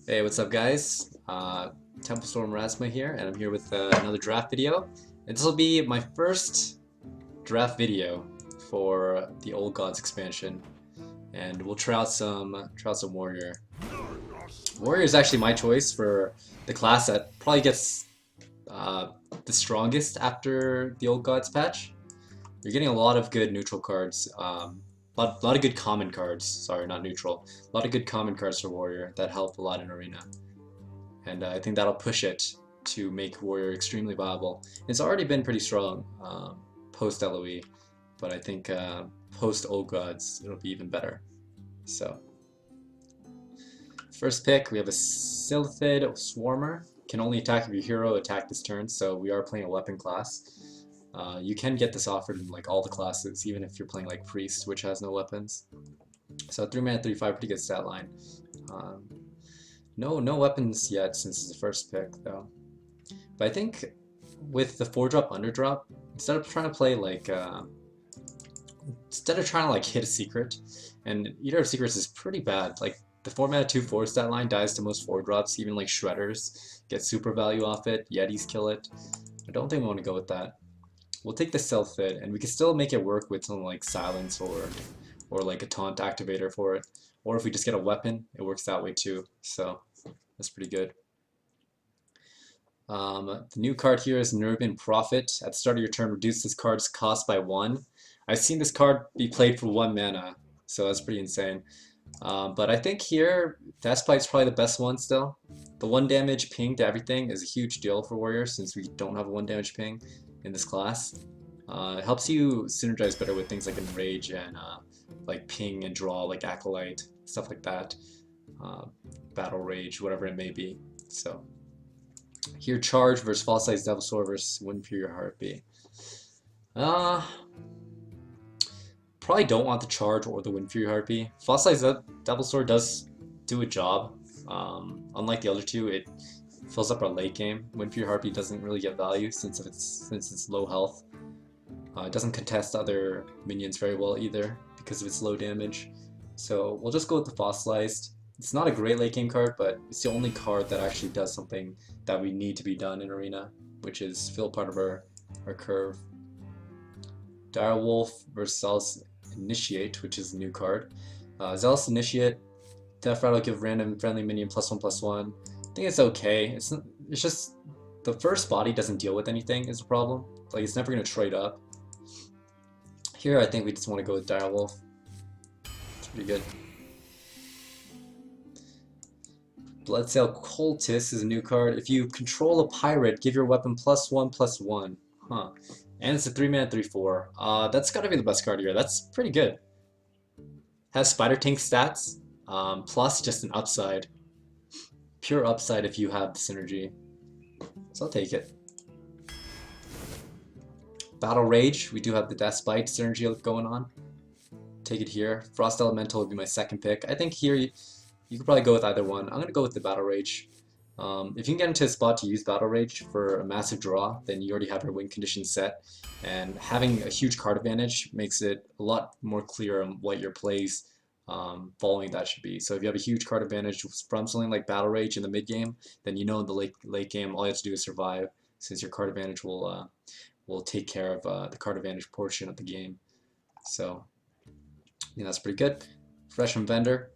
Hey, what's up, guys? Temple Storm Ratsmah here, and I'm here with another draft video. And this will be my first draft video for the Old Gods expansion, and we'll try out some Warrior. Warrior is actually my choice for the class that probably gets the strongest after the Old Gods patch. You're getting a lot of good neutral cards. Lot of good common cards. Sorry, not neutral. A lot of good common cards for Warrior that help a lot in Arena. And I think that'll push it to make Warrior extremely viable. It's already been pretty strong post LOE, but I think post Old Gods it'll be even better. So, first pick we have a Sylphid Swarmer. Can only attack if your hero attack this turn, so we are playing a weapon class. You can get this offered in like all the classes, even if you're playing like Priest, which has no weapons. So 3 mana, 3/5, pretty good stat line. No weapons yet since it's the first pick though. But I think with the 4-drop underdrop, instead of trying to hit a secret, and Eater of Secrets is pretty bad. Like the 4 mana 2/4 stat line dies to most 4-drops, even like Shredders get super value off it, Yetis kill it. I don't think we want to go with that. We'll take the Sylphid, and we can still make it work with something like Silence or like a Taunt activator for it. Or if we just get a weapon, it works that way too. So that's pretty good. The new card here is Nubian Prophet. At the start of your turn, reduce this card's cost by 1. I've seen this card be played for 1 mana, so that's pretty insane. But I think here, Deathbite's probably the best one still. The 1 damage ping to everything is a huge deal for Warriors since we don't have a 1 damage ping in this class. It helps you synergize better with things like Enrage and like ping and draw, like Acolyte, stuff like that. Battle Rage, whatever it may be. So here, Charge versus Fossilized Devil Sword versus Wind Fury Heartbeat. Probably don't want the Charge or the Wind Fury Heartbeat. Fossilized Devil Sword does do a job. Unlike the other two, it fills up our late game. Wind Fury Heartbeat doesn't really get value since it's low health. It doesn't contest other minions very well either because of its low damage. So we'll just go with the Fossilized. It's not a great late game card, but it's the only card that actually does something that we need to be done in Arena, which is fill part of our curve. Direwolf versus Zealous Initiate, which is a new card. Zealous Initiate, Death Rattle give random friendly minion +1/+1. I think it's okay. It's just the first body doesn't deal with anything is the problem. Like it's never gonna trade up. Here I think we just want to go with Direwolf. It's pretty good. Bloodsail Cultist is a new card. If you control a pirate, give your weapon +1/+1. Huh. And it's a 3 mana 3/4. That's gotta be the best card here. That's pretty good. Has Spider Tank stats, plus just an upside. Pure upside if you have the synergy. So I'll take it. Battle Rage, we do have the Deathbite synergy going on. Take it here. Frost Elemental would be my second pick. I think here you could probably go with either one. I'm going to go with the Battle Rage. If you can get into a spot to use Battle Rage for a massive draw, then you already have your win condition set. And having a huge card advantage makes it a lot more clear on what your plays following that should be. So if you have a huge card advantage from something like Battle Rage in the mid game, then you know in the late game all you have to do is survive, since your card advantage will take care of the card advantage portion of the game. So yeah, that's pretty good. Freshman Vendor,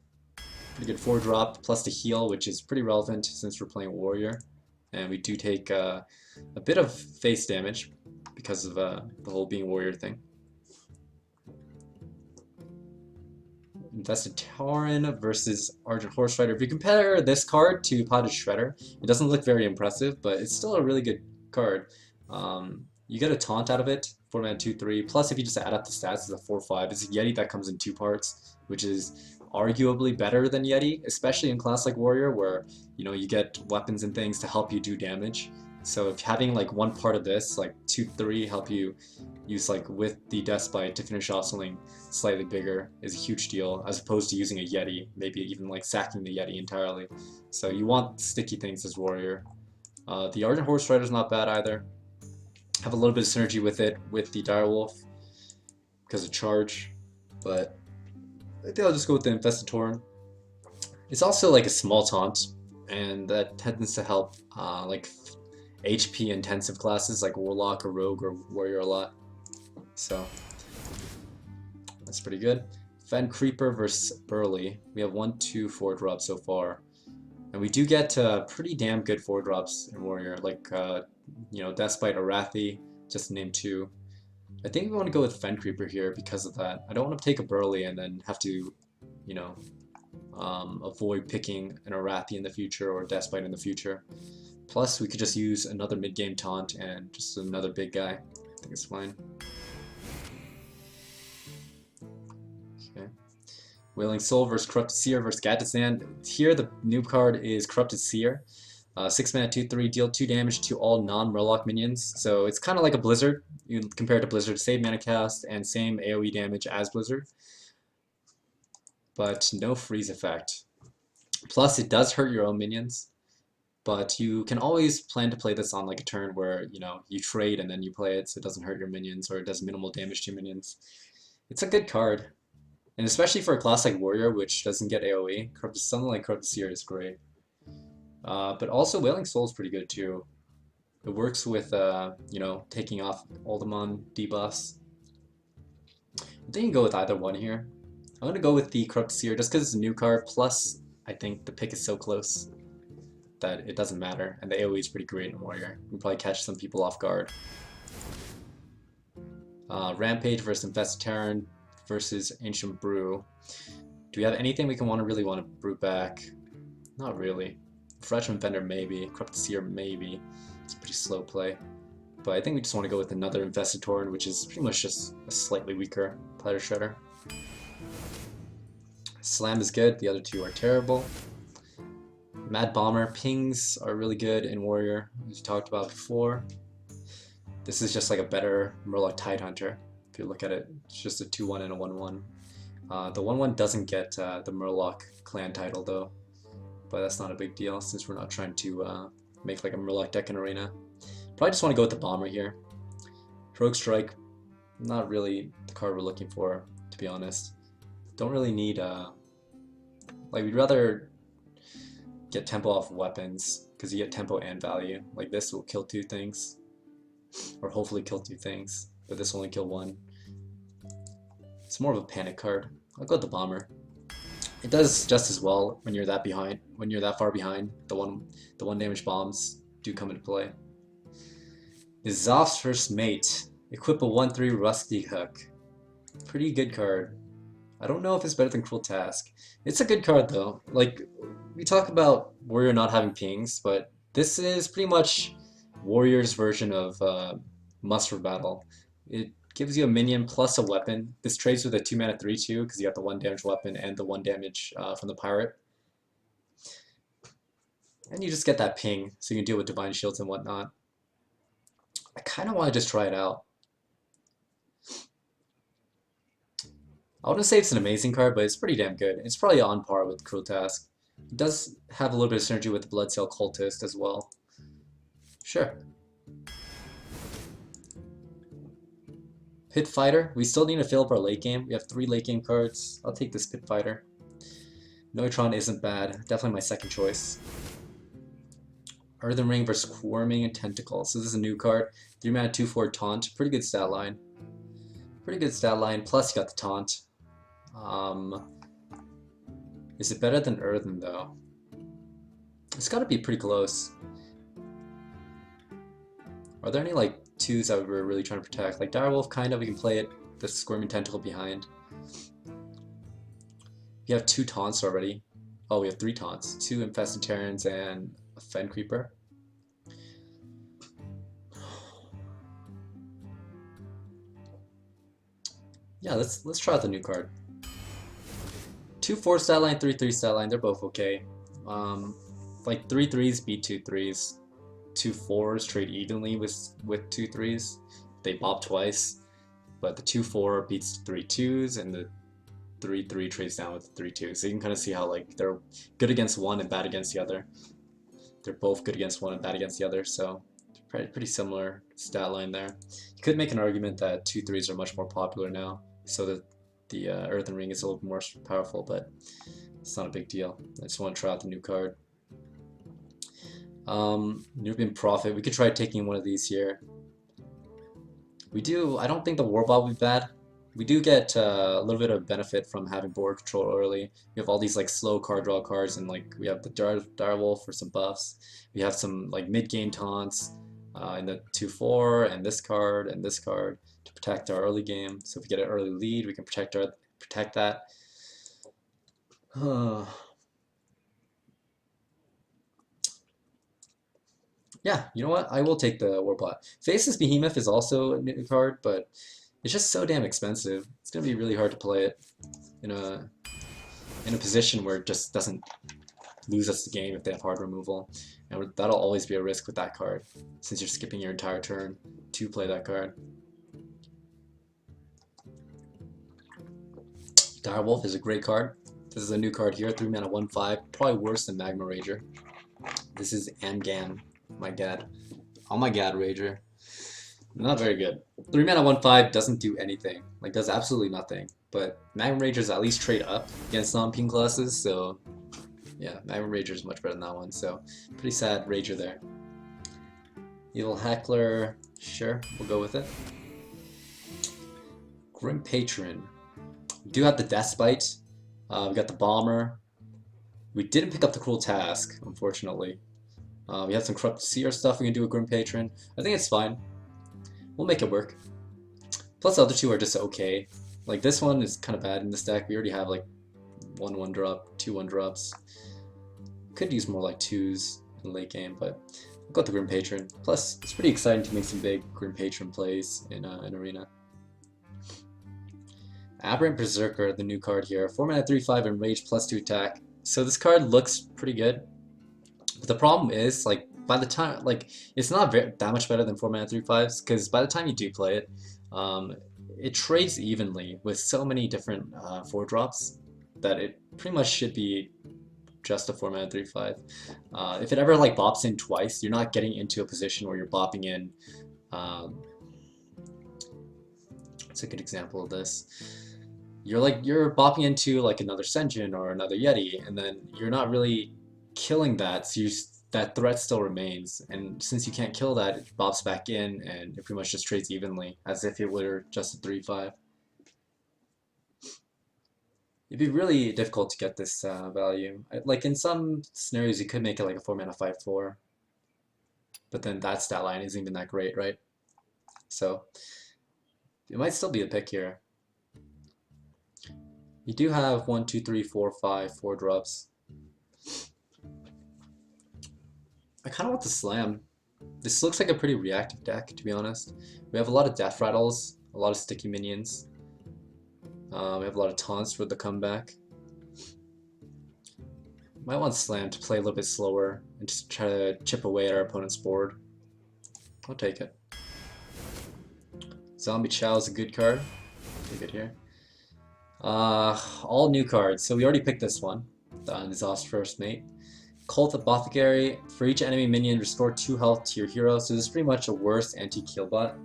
pretty good 4-drop plus the heal, which is pretty relevant since we're playing Warrior, and we do take a bit of face damage because of the whole being Warrior thing. Invested Tauren versus Argent Horse Rider. If you compare this card to Potted Shredder, it doesn't look very impressive, but it's still a really good card. You get a taunt out of it, 4 mana 2/3. Plus, if you just add up the stats, it's a 4/5. It's a Yeti that comes in 2 parts, which is arguably better than Yeti, especially in class like Warrior, where you get weapons and things to help you do damage. So if having like one part of this, like 2/3, help you use like with the Deathbite to finish off something slightly bigger is a huge deal, as opposed to using a Yeti, maybe even like sacking the Yeti entirely. So you want sticky things as Warrior. The Ardent Horse Rider is not bad either. Have a little bit of synergy with it with the Direwolf because of Charge, but I think I'll just go with the Infested Tauren. It's also like a small taunt, and that tends to help like HP intensive classes like Warlock or Rogue or Warrior a lot. So that's pretty good. Fen Creeper versus Burly. We have 1, 2, 4 drops so far. And we do get pretty damn good 4 drops in Warrior, like, you know, Deathbite Arathi, just to name 2. I think we want to go with Fen Creeper here because of that. I don't want to take a Burly and then have to, you know, avoid picking an Arathi in the future or Deathbite in the future. Plus, we could just use another mid-game taunt and just another big guy. I think it's fine. Okay. Wailing Soul versus Corrupted Seer versus Gadgetzan. Here, the new card is Corrupted Seer. 6 mana, 2/3, deal 2 damage to all non-Murloc minions. So it's kind of like a Blizzard. You compare it to Blizzard, same mana cast and same AoE damage as Blizzard, but no freeze effect. Plus, it does hurt your own minions. But you can always plan to play this on like a turn where, you know, you trade and then you play it so it doesn't hurt your minions or it does minimal damage to your minions. It's a good card. And especially for a class like Warrior, which doesn't get AoE, something like Corrupted Seer is great. But also Wailing Soul is pretty good too. It works with, you know, taking off Oldemon debuffs. I think you can go with either one here. I'm going to go with the Corrupted Seer just because it's a new card, plus I think the pick is so close that it doesn't matter, and the AoE is pretty great in Warrior. You can probably catch some people off guard. Rampage versus Infested Terran versus Ancient Brew. Do we have anything we can really want to brew back? Not really. Freshman Vendor maybe, Corrupted Seer maybe. It's a pretty slow play. But I think we just want to go with another Infested Tauren, which is pretty much just a slightly weaker Platter Shredder. Slam is good, the other two are terrible. Mad Bomber, pings are really good in Warrior, as we talked about before. This is just like a better Murloc Tidehunter. If you look at it, it's just a 2/1 and a 1/1. The 1/1 doesn't get the Murloc clan title though, but that's not a big deal since we're not trying to make like a Murloc deck in Arena. Probably just want to go with the Bomber here. Rogue Strike, not really the card we're looking for, to be honest. Don't really need, like we'd rather get tempo off weapons, because you get tempo and value. Like this will kill 2 things, or hopefully kill 2 things, but this will only kill 1. It's more of a panic card. I'll go with the Bomber. It does just as well when you're that far behind. The one damage bombs do come into play. Zoff's First Mate. Equip a 1/3 Rusty Hook. Pretty good card. I don't know if it's better than Cruel Task. It's a good card though. Like, we talk about Warrior not having pings, but this is pretty much Warrior's version of Must-For Battle. It gives you a minion plus a weapon. This trades with a 2 mana 3/2 because you got the 1 damage weapon and the 1 damage from the pirate. And you just get that ping, so you can deal with Divine Shields and whatnot. I kind of want to just try it out. I wouldn't say it's an amazing card, but it's pretty damn good. It's probably on par with Cruel Task. It does have a little bit of synergy with the Bloodsail Cultist as well. Sure. Pit Fighter. We still need to fill up our late game. We have 3 late game cards. I'll take this Pit Fighter. Neutron isn't bad. Definitely my second choice. Earthen Ring versus Squirming and Tentacle. So this is a new card. 3 mana 2/4 Taunt. Pretty good stat line. Pretty good stat line. Plus you got the Taunt. Is it better than Earthen though? It's got to be pretty close. Are there any like 2s that we're really trying to protect? Like Direwolf, kind of. We can play it. The Squirming Tentacle behind. We have 2 taunts already. Oh, we have 3 taunts. 2 Infested Terrans and a Fen Creeper. Yeah, let's try out the new card. 2/4 stat line, 3/3 stat line. They're both okay. Like 3/3s beat 2/3s. 2/4s trade evenly with 2/3s. They bop twice, but the 2/4 beats 3/2s, and the 3/3 trades down with 3/2. So you can kind of see how like they're good against one and bad against the other. They're both good against one and bad against the other. So pretty similar stat line there. You could make an argument that 2/3s are much more popular now, so that the Earthen Ring is a little more powerful, but it's not a big deal. I just want to try out the new card. Nubian Prophet. We could try taking one of these here. I don't think the Warbot will be bad. We do get a little bit of benefit from having board control early. We have all these like slow card draw cards, and like we have the Direwolf for some buffs. We have some like mid-game taunts in the 2/4 and this card to protect our early game. So if we get an early lead, we can protect that. Yeah, you know what? I will take the Warbot. Faceless Behemoth is also a new card, but it's just so damn expensive. It's gonna be really hard to play it in a position where it just doesn't lose us the game if they have hard removal. And that'll always be a risk with that card, since you're skipping your entire turn to play that card. Direwolf is a great card. This is a new card here, 3 mana 1/5, probably worse than Magma Rager. This is Amgan. My god. Oh my god, Rager. Not very good. 3 mana 1/5 doesn't do anything. Like, does absolutely nothing. But Magma Rager's at least trade up against non-ping classes, so yeah, Magma Rager is much better than that one, so pretty sad Rager there. Evil Heckler, sure, we'll go with it. Grim Patron. We do have the Deathbite. We got the Bomber. We didn't pick up the Cruel Task, unfortunately. We have some Corrupt Seer stuff we can do with Grim Patron. I think it's fine. We'll make it work. Plus the other two are just okay. Like this one is kind of bad in this deck. We already have like 1/1 drop, 2/1 drops. Could use more like 2s in late game, but we'll go with the Grim Patron. Plus, it's pretty exciting to make some big Grim Patron plays in Arena. Aberrant Berserker, the new card here. 4 mana 3/5 Enrage plus 2 attack. So this card looks pretty good. But the problem is, like, by the time, like, it's not that much better than 4 mana 3/5s, because by the time you do play it, it trades evenly with so many different 4-drops that it pretty much should be just a 4 mana 3/5. If it ever like bops in twice, you're not getting into a position where you're bopping in. It's a good example of this. You're bopping into like another Senjin or another Yeti, and then you're not really killing that, so that threat still remains. And since you can't kill that, it bops back in, and it pretty much just trades evenly, as if it were just a 3/5. It'd be really difficult to get this value. Like in some scenarios, you could make it like a 4 mana 5/4, but then that stat line isn't even that great, right? So it might still be a pick here. You do have 1, 2, 3, 4, 5, 4 drops. I kind of want the Slam. This looks like a pretty reactive deck, to be honest. We have a lot of Death Rattles, a lot of sticky minions. We have a lot of taunts with the comeback. Might want Slam to play a little bit slower and just try to chip away at our opponent's board. I'll take it. Zombie Chow is a good card. Take it here. All new cards. So we already picked this one. Nizav's first mate. Cult Apothecary. For each enemy minion, restore 2 health to your hero. So this is pretty much a worse anti-kill bot.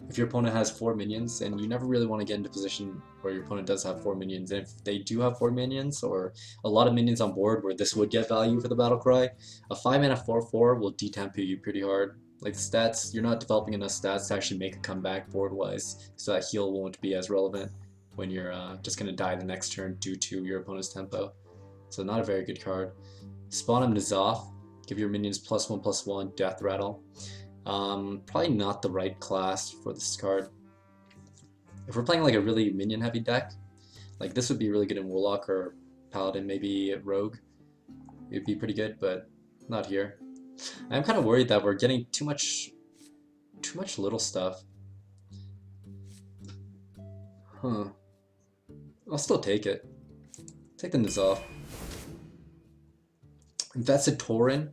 If your opponent has 4 minions, and you never really want to get into a position where your opponent does have 4 minions, and if they do have 4 minions, or a lot of minions on board where this would get value for the battle cry, a 5 mana 4/4 will detempo you pretty hard. Like the stats, you're not developing enough stats to actually make a comeback board-wise, so that heal won't be as relevant when you're just going to die the next turn due to your opponent's tempo. So not a very good card. Spawn him Nizav, give your minions +1/+1, Death Rattle. Probably not the right class for this card. If we're playing like a really minion heavy deck, like this would be really good in Warlock or Paladin, maybe Rogue. It'd be pretty good, but not here. I'm kind of worried that we're getting too much little stuff. Huh. I'll still take it. Take the Nizav. Invested Tauren,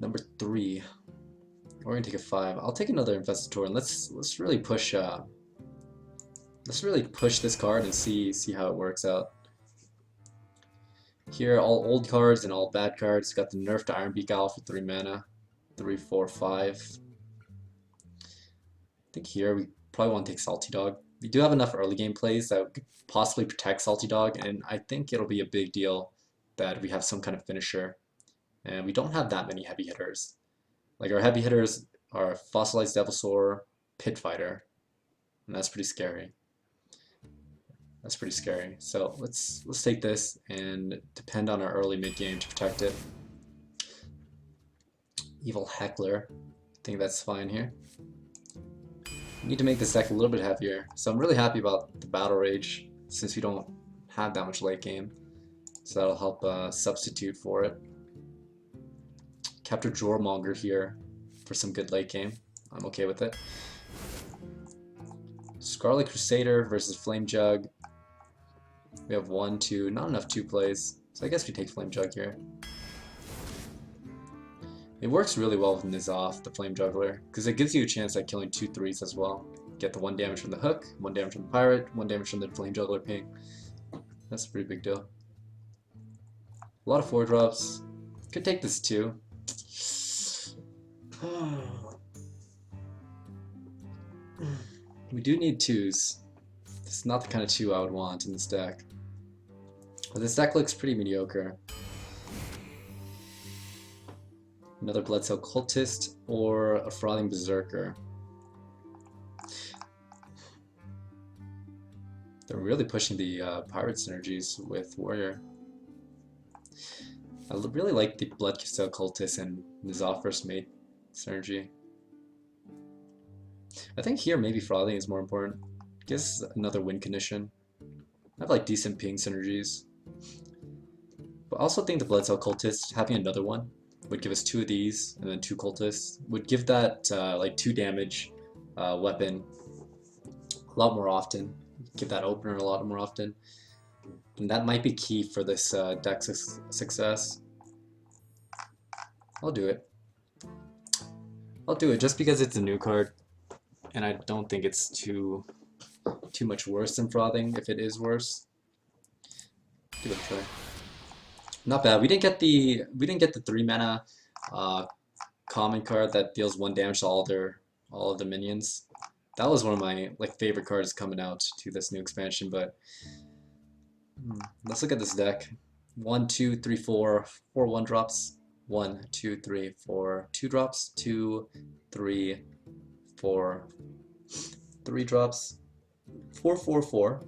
number 3. We're gonna take a 5. I'll take another Infested Tauren. Let's really push. Let's really push this card and see how it works out. Here, all old cards and all bad cards. Got the nerf to Ironbeak Owl for 3 mana, 3, 4, 5. I think here we probably want to take Salty Dog. We do have enough early game plays that could possibly protect Salty Dog, and I think it'll be a big deal that we have some kind of finisher and we don't have that many heavy hitters. Like our heavy hitters are Fossilized Devilsaur, Pit Fighter, and that's pretty scary. That's pretty scary. So let's take this and depend on our early mid game to protect it. Evil Heckler. I think that's fine here. We need to make this deck a little bit heavier. So I'm really happy about the Battle Rage since we don't have that much late game. So that'll help substitute for it. Capture Jormonger here for some good late game. I'm okay with it. Scarlet Crusader versus Flame Jug. We have 1, 2, not enough 2 plays. So I guess we take Flame Jug here. It works really well with Nizoth, the Flame Juggler, because it gives you a chance at killing 2 3s as well. Get the 1 damage from the hook, 1 damage from the pirate, 1 damage from the Flame Juggler ping. That's a pretty big deal. A lot of 4-drops. Could take this too. We do need 2s. This is not the kind of 2 I would want in this deck. But this deck looks pretty mediocre. Another Bloodcell Cultist or a Frothing Berserker. They're really pushing the pirate synergies with Warrior. I really like the Bloodcell Cultist and Nizoth First Mate synergy. I think here maybe Frothing is more important. Gives another win condition. I have like decent ping synergies. But I also think the Bloodcell Cultist, having another one, would give us 2 of these and then 2 cultists. Would give that like 2 damage weapon a lot more often. Give that opener a lot more often. And that might be key for this deck's success. I'll do it. I'll do it just because it's a new card. And I don't think it's too much worse than Frothing if it is worse. Give it a try. Not bad. We didn't get the 3 mana common card that deals 1 damage to all of the minions. That was one of my favorite cards coming out to this new expansion. But let's look at this deck. 1, 2, 3, 4 1-drops. 1, 2, 3, 4 2-drops. 2, 3, 4 3-drops. 4, 4, 4.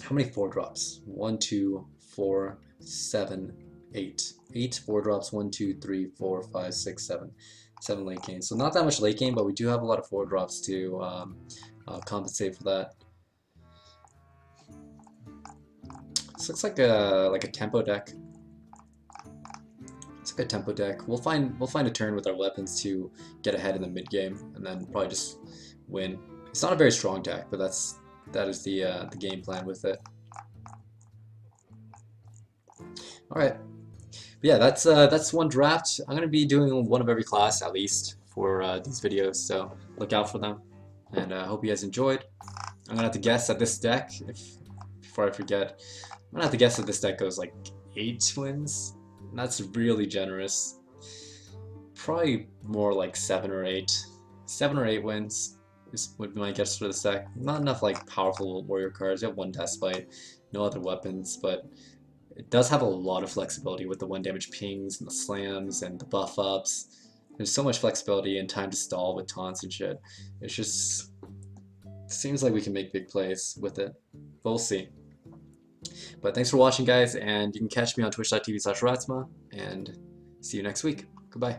How many 4-drops? 1, 2, 4, 7, 8. 8 4-drops. 1, 2, 3, 4, 5, 6, 7. 7 late game. So not that much late game, but we do have a lot of 4-drops to compensate for that. This looks like a tempo deck. It's like a tempo deck. We'll find a turn with our weapons to get ahead in the mid game, and then probably just win. It's not a very strong deck, but that is the game plan with it. All right. But yeah, that's one draft. I'm gonna be doing one of every class at least for these videos, so look out for them. And I hope you guys enjoyed. I'm gonna have to guess at this deck before I forget. I'm gonna have to guess that this deck goes like 8 wins. And that's really generous. Probably more like 7 or 8. 7 or 8 wins would be my guess for this deck. Not enough like powerful warrior cards. You have 1 Deathbite, no other weapons, but it does have a lot of flexibility with the 1 damage pings and the slams and the buff ups. There's so much flexibility and time to stall with taunts and shit. It's just seems like we can make big plays with it. But we'll see. But thanks for watching, guys, and you can catch me on twitch.tv/Ratsmah, and see you next week. Goodbye.